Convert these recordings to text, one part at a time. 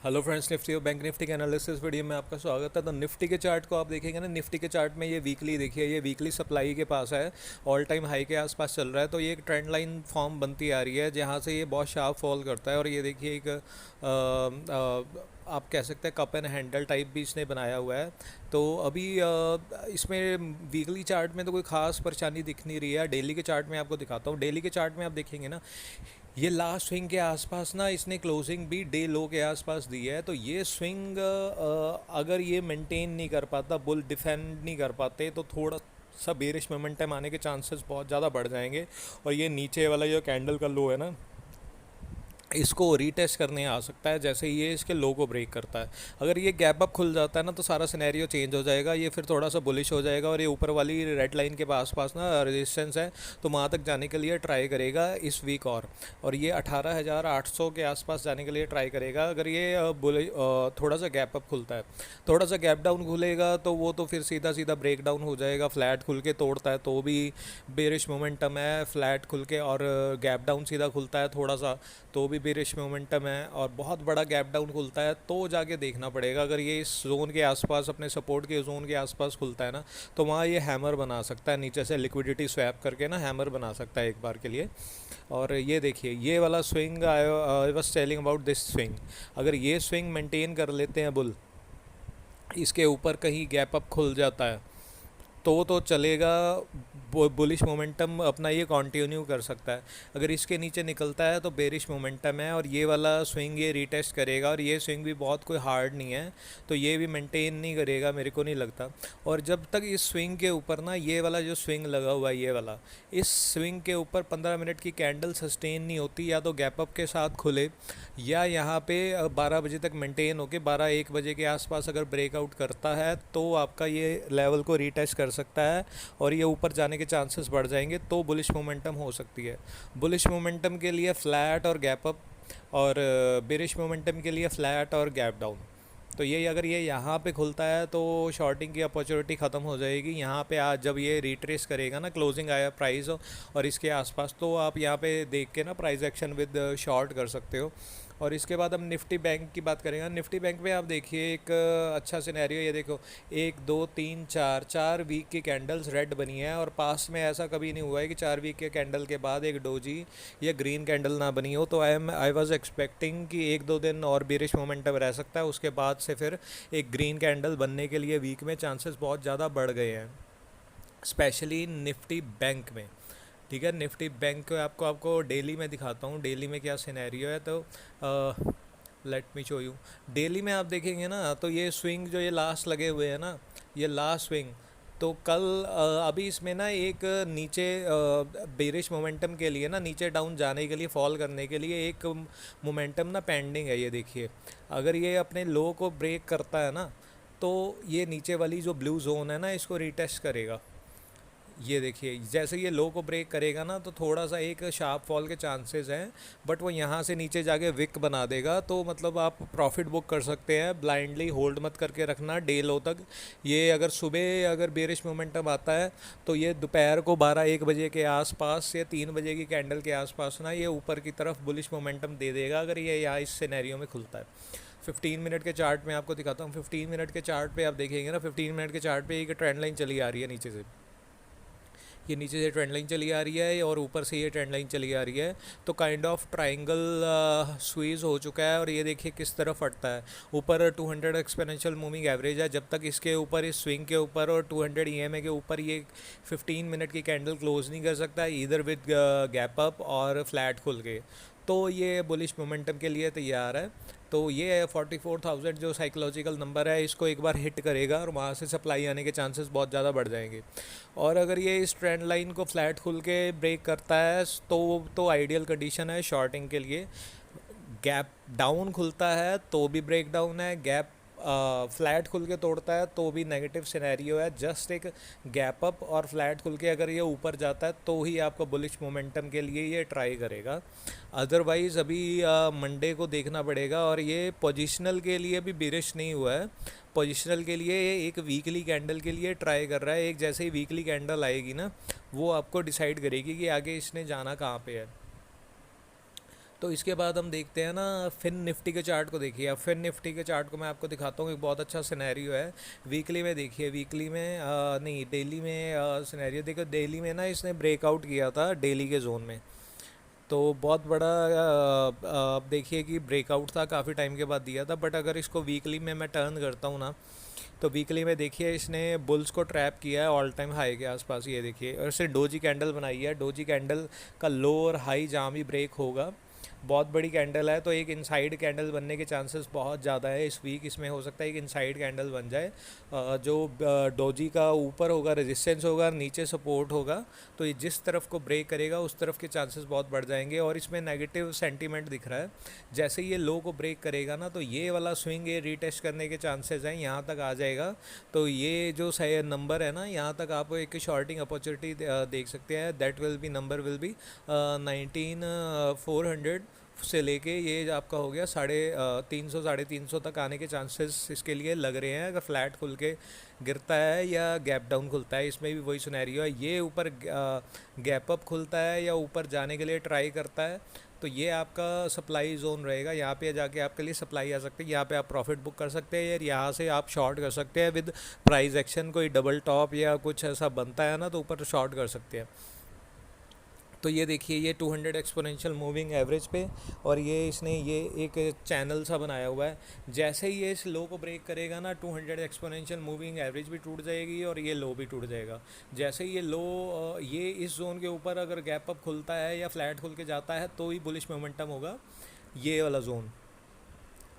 Hello friends, Nifty और bank Nifty के analysis video में आपका स्वागत है। तो निफ्टी के चार्ट को आप देखेंगे ना, निफ्टी के चार्ट में ये वीकली देखिए, ये वीकली सप्लाई के पास है, ऑल टाइम हाई के आसपास चल रहा है। तो ये एक ट्रेंड लाइन फॉर्म बनती आ रही है जहाँ से ये बहुत शार्प फॉल करता है। और ये देखिए एक आप कह सकते हैं कप एंड हैंडल टाइप भी इसने बनाया हुआ है। तो अभी इसमें वीकली चार्ट में तो कोई खास परेशानी दिख नहीं रही है। डेली के चार्ट में आपको दिखाता हूँ। डेली के चार्ट में आप देखेंगे ना, ये लास्ट स्विंग के आसपास ना इसने क्लोजिंग भी डे लो के आसपास दी है। तो ये स्विंग अगर ये मेंटेन नहीं कर पाता, बुल डिफेंड नहीं कर पाते, तो थोड़ा सा बेरिश मोमेंटम आने के चांसेस बहुत ज़्यादा बढ़ जाएंगे। और ये नीचे वाला जो कैंडल का लो है ना, इसको रीटेस्ट करने आ सकता है जैसे ये इसके लो को ब्रेक करता है। अगर ये गैप अप खुल जाता है ना, तो सारा सिनेरियो चेंज हो जाएगा। ये फिर थोड़ा सा बुलिश हो जाएगा और ये ऊपर वाली रेड लाइन के आसपास ना रेजिस्टेंस है, तो वहाँ तक जाने के लिए ट्राई करेगा इस वीक। और ये 18,800 के आसपास जाने के लिए ट्राई करेगा अगर ये थोड़ा सा गैप अप खुलता है। थोड़ा सा गैप डाउन खुलेगा तो वो तो फिर सीधा सीधा ब्रेक डाउन हो जाएगा। फ्लैट खुल के तोड़ता है तो भी बेरिश मोमेंटम है, फ्लैट खुल के और गैप डाउन सीधा खुलता है थोड़ा सा तो भी बेरिश मोमेंटम है, और बहुत बड़ा गैप डाउन खुलता है तो जाके देखना पड़ेगा। अगर ये इस जोन के आसपास, अपने सपोर्ट के जोन के आसपास खुलता है ना, तो वहाँ ये हैमर बना सकता है, नीचे से लिक्विडिटी स्वैप करके ना हैमर बना सकता है एक बार के लिए। और ये देखिए ये वाला swing, I was telling about this swing. अगर ये स्विंग मेंटेन कर लेते हैं बुल, इसके ऊपर कहीं गैप अप खुल जाता है तो चलेगा, बुलिश मोमेंटम अपना ये कंटिन्यू कर सकता है। अगर इसके नीचे निकलता है तो बेरिश मोमेंटम है, और ये वाला स्विंग ये रीटेस्ट करेगा। और ये स्विंग भी बहुत कोई हार्ड नहीं है, तो ये भी मेंटेन नहीं करेगा मेरे को नहीं लगता। और जब तक इस स्विंग के ऊपर ना, ये वाला जो स्विंग लगा हुआ है ये वाला, इस स्विंग के ऊपर 15 मिनट की कैंडल सस्टेन नहीं होती, या तो गैप अप के साथ खुले या यहाँ पे 12 बजे तक मेंटेन होके 12-1 बजे के आसपास अगर ब्रेकआउट करता है तो आपका ये लेवल को रीटेस्ट कर सकता है और ये ऊपर जाने के चांसेस बढ़ जाएंगे, तो बुलिश मोमेंटम हो सकती है। बुलिश मोमेंटम के लिए फ्लैट और गैप अप, और बेरिश मोमेंटम के लिए फ्लैट और गैप डाउन। तो ये अगर ये यहाँ पे खुलता है तो शॉर्टिंग की अपॉर्चुनिटी ख़त्म हो जाएगी। यहाँ पे आज जब ये रिट्रेस करेगा ना, क्लोजिंग आया प्राइस और इसके आसपास, तो आप यहाँ पे देख के ना प्राइस एक्शन विद शॉर्ट कर सकते हो। और इसके बाद हम निफ्टी बैंक की बात करेंगे। निफ्टी बैंक में आप देखिए एक अच्छा सिनेरियो, ये देखो 1 2 3 4 वीक की कैंडल्स रेड बनी है, और पास में ऐसा कभी नहीं हुआ है कि 4 वीक के कैंडल के बाद एक डोजी या ग्रीन कैंडल ना बनी हो। तो आई वाज एक्सपेक्टिंग कि 1-2 दिन और बेरिश मोमेंटम रह सकता है, उसके बाद से फिर एक ग्रीन कैंडल बनने के लिए वीक में चांसेस बहुत ज़्यादा बढ़ गए हैं, स्पेशली निफ्टी बैंक में। ठीक है, निफ्टी बैंक को आपको डेली में दिखाता हूँ, डेली में क्या सिनेरियो है। तो let me show you. Daily में आप देखेंगे ना, तो ये स्विंग जो ये लास्ट लगे हुए हैं ना, ये लास्ट स्विंग, तो कल अभी इसमें ना एक नीचे बेरिश मोमेंटम के लिए ना, नीचे डाउन जाने के लिए, फॉल करने के लिए एक मोमेंटम ना पेंडिंग है। ये देखिए, अगर ये अपने लो को ब्रेक करता है ना, तो ये नीचे वाली जो ब्लू जोन है ना, इसको रीटेस्ट करेगा। ये देखिए जैसे ये लो को ब्रेक करेगा ना, तो थोड़ा सा एक शार्प फॉल के चांसेस हैं, बट वो यहाँ से नीचे जाके विक बना देगा। तो मतलब आप प्रॉफिट बुक कर सकते हैं, ब्लाइंडली होल्ड मत करके रखना डे लो तक। ये अगर सुबह अगर बेरिश मोमेंटम आता है, तो ये दोपहर को 12-1 बजे के आसपास या 3 बजे की कैंडल के आसपास ना, ये ऊपर की तरफ बुलिश मोमेंटम दे देगा अगर ये यहाँ इस सिनेरियो में खुलता है। 15 मिनट के चार्ट में आपको दिखाता हूँ। 15 मिनट के चार्ट पे आप देखेंगे ना, 15 मिनट के चार्ट पे एक ट्रेंड लाइन चली आ रही है नीचे से, ये नीचे से ट्रेंड लाइन चली आ रही है और ऊपर से ये ट्रेंड लाइन चली आ रही है। तो काइंड ऑफ ट्राइंगल स्क्वीज हो चुका है, और ये देखिए किस तरफ फटता है। ऊपर 200 एक्सपोनेंशियल मूविंग एवरेज है, जब तक इसके ऊपर, इस स्विंग के ऊपर और 200 ईएमए के ऊपर ये 15 मिनट की कैंडल क्लोज नहीं कर सकता, इधर विद गैप अप और फ्लैट खुल के, तो ये बुलिश मोमेंटम के लिए तैयार है। तो ये 44,000 जो साइकोलॉजिकल नंबर है, इसको एक बार हिट करेगा और वहाँ से सप्लाई आने के चांसेस बहुत ज़्यादा बढ़ जाएंगे। और अगर ये इस ट्रेंड लाइन को फ्लैट खुल के ब्रेक करता है, तो आइडियल कंडीशन है शॉर्टिंग के लिए। गैप डाउन खुलता है तो भी ब्रेक डाउन है, गैप फ्लैट खुल के तोड़ता है तो भी नेगेटिव सिनेरियो है। जस्ट एक गैप अप और फ्लैट खुल के अगर ये ऊपर जाता है तो ही आपको बुलिश मोमेंटम के लिए ये ट्राई करेगा। अदरवाइज़ अभी मंडे को देखना पड़ेगा। और ये पोजिशनल के लिए भी बेरिश नहीं हुआ है, पोजिशनल के लिए ये एक वीकली कैंडल के लिए ट्राई कर रहा है। एक जैसे ही वीकली कैंडल आएगी ना, वो आपको डिसाइड करेगी कि आगे इसने जाना कहाँ पे है। तो इसके बाद हम देखते हैं ना फिन निफ्टी के चार्ट को। देखिए, अब फिन निफ्टी के चार्ट को मैं आपको दिखाता हूँ, एक बहुत अच्छा सिनेरियो है। वीकली में देखिए, वीकली में नहीं, डेली में सिनेरियो देखो। डेली में ना इसने ब्रेकआउट किया था डेली के जोन में, तो बहुत बड़ा देखिए कि ब्रेकआउट था, काफ़ी टाइम के बाद दिया था। बट अगर इसको वीकली में मैं टर्न करता हूँ ना, तो वीकली में देखिए इसने बुल्स को ट्रैप किया है ऑल टाइम हाई के आसपास। ये देखिए, और इसने डोजी कैंडल बनाई है। डोजी कैंडल का लो और हाई जहाँ भी ब्रेक होगा, बहुत बड़ी कैंडल है, तो एक इनसाइड कैंडल बनने के चांसेस बहुत ज़्यादा है। इस वीक इसमें हो सकता है एक इनसाइड कैंडल बन जाए, जो डोजी का ऊपर होगा रेजिस्टेंस होगा, नीचे सपोर्ट होगा। तो ये जिस तरफ को ब्रेक करेगा उस तरफ के चांसेस बहुत बढ़ जाएंगे। और इसमें नेगेटिव सेंटीमेंट दिख रहा है। जैसे ये लो को ब्रेक करेगा ना, तो ये वाला स्विंग ये रीटेस्ट करने के चांसेस हैं, यहाँ तक आ जाएगा। तो ये जो सही नंबर है ना, यहाँ तक आप एक शॉर्टिंग अपॉर्चुनिटी देख सकते हैं। That will be number will be 19,400 से लेके ये आपका हो गया 350 350 तक आने के चांसेस इसके लिए लग रहे हैं, अगर फ्लैट खुल के गिरता है या गैप डाउन खुलता है। इसमें भी वही सिनेरियो है, ये ऊपर गैप अप खुलता है या ऊपर जाने के लिए ट्राई करता है, तो ये आपका सप्लाई जोन रहेगा। यहाँ पे जाके आपके लिए सप्लाई आ सकती है, यहाँ पे आप प्रॉफिट बुक कर सकते हैं, या यहाँ से आप शॉर्ट कर सकते हैं विद प्राइस एक्शन। कोई डबल टॉप या कुछ ऐसा बनता है ना, तो ऊपर शॉर्ट कर सकते हैं। तो ये देखिए, ये 200 एक्सपोनेंशियल मूविंग एवरेज पे, और ये इसने ये एक चैनल सा बनाया हुआ है। जैसे ही ये इस लो को ब्रेक करेगा ना, 200 एक्सपोनेंशियल मूविंग एवरेज भी टूट जाएगी और ये लो भी टूट जाएगा। जैसे ही ये लो ये इस जोन के ऊपर अगर गैप अप खुलता है या फ्लैट खुल के जाता है, तो ही बुलिश मोमेंटम होगा, ये वाला जोन।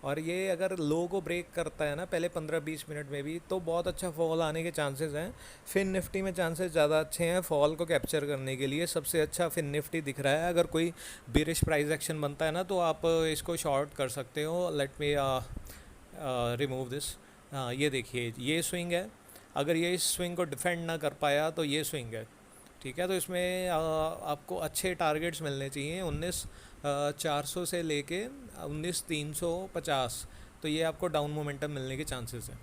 और ये अगर लो को ब्रेक करता है ना पहले 15-20 मिनट में भी, तो बहुत अच्छा फॉल आने के चांसेस हैं। फिन निफ्टी में चांसेस ज़्यादा अच्छे हैं फॉल को कैप्चर करने के लिए। सबसे अच्छा फिन निफ्टी दिख रहा है। अगर कोई बिरिश प्राइस एक्शन बनता है ना, तो आप इसको शॉर्ट कर सकते हो। Let me remove this. हाँ, ये देखिए, ये स्विंग है। अगर ये इस स्विंग को डिफेंड ना कर पाया, तो ये स्विंग है। ठीक है, तो इसमें आपको अच्छे टारगेट्स मिलने चाहिए। 19,400 से लेके 19,350, तो ये आपको डाउन मोमेंटम मिलने के चांसेस हैं।